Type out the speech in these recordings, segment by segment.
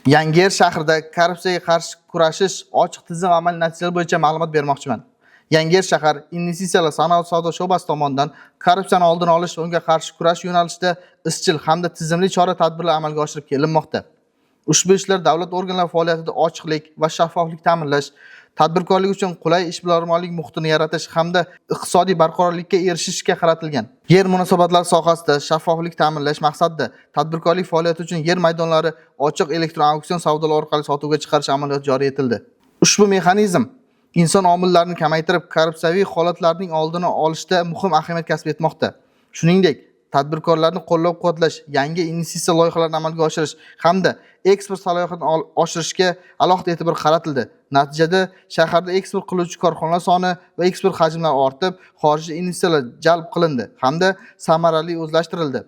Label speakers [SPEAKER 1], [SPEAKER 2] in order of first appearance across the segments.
[SPEAKER 1] Yangiyer shahrida korrupsiyaga qarshi kurashish ochiq tizim amaliy natijalari bo'yicha ma'lumot bermoqchiman. Yangiyer shahar investitsiyalar sanoat savdo sho'basi tomonidan korrupsiyani oldini olish va unga qarshi kurash yo'nalishida izchil hamda tizimli chora-tadbirlar amalga oshirib kelinmoqda. Ushbu ishlar davlat organlari faoliyatida ochiqlik va shaffoflik ta'minlash, tadbirkorlik uchun qulay ishbilarmonlik muhitini yaratish hamda iqtisodiy barqarorlikka erishishga qaratilgan. Yer munosabatlari sohasida shaffoflik ta'minlash maqsadida tadbirkorlik faoliyati uchun yer maydonlari ochiq elektron auksion savdolar orqali sotuvga chiqarish amaliyoti joriy etildi. Ushbu mexanizm inson omillarini kamaytirib, korrupsiyaviy holatlarning oldini olishda muhim ahamiyat kasb etmoqda. Shuningdek, tadbirkorlarni qo'llab-quvvatlash, yangi investitsiya loyihalarini amalga oshirish hamda eksport salohiyatini oshirishga alohida e'tibor qaratildi. Natijada shaharda eksport qiluvchi korxonalar soni va eksport hajmlari ortib, xorijiy investitsiyalar jalb qilindi hamda samarali o'zlashtirildi.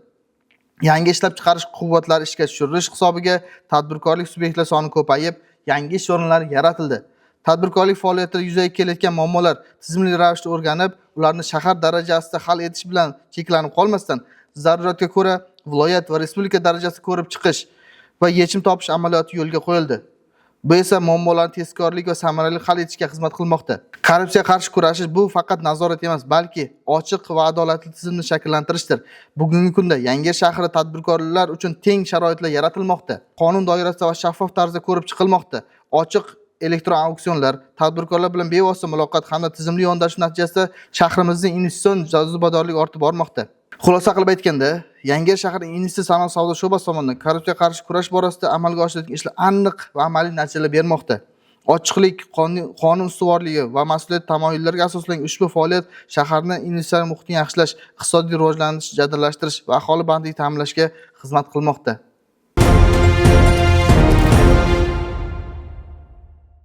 [SPEAKER 1] Yangi ishlab chiqarish quvvatlari ishga tushirilish hisobiga tadbirkorlik subyektlari soni ko'payib, yangi ish o'rinlari yaratildi. Tadbirkorlik faoliyatida yuzaga kelayotgan muammolar tizimli ravishda o'rganib, ularni shahar darajasida hal etish bilan cheklanib qolmasdan, zaruratga ko'ra viloyat va respublika darajasida ko'rib chiqish va yechim topish amaliyoti yo'lga qo'yildi. Bu esa muammolarni tezkorlik va samarali hal etishga xizmat qilmoqda. Korrupsiyaga qarshi kurashish bu faqat nazorat emas, balki ochiq va adolatli tizimni shakllantirishdir. Bugungi kunda Yangiyer shahri tadbirkorlar uchun teng sharoitlar yaratilmoqda. Qonun doirasida va shaffof tarzda ko'rib chiqilmoqda. Ochiq elektron auksionlar, tadbirkorlar bilan bevosita muloqot hamda tizimli yondashuv natijasida shahrimizning investitsion jozibadorligi ortib bormoqda. Xulosa qilib aytganda, Yangiyer shahar investitsiya sanoat savdo sho'basi tomonidan korrupsiyaga qarshi kurash borasida amalga oshirilayotgan ishlar aniq va amaliy natijalar bermoqda. Ochiqlik, qonun ustuvorligi va mas'uliyat tamoyillariga asoslangan ushbu faoliyat shaharning investitsiya muhitini yaxshilash, iqtisodiy rivojlanishni jadallashtirish va aholi bandligini ta'minlashga xizmat qilmoqda.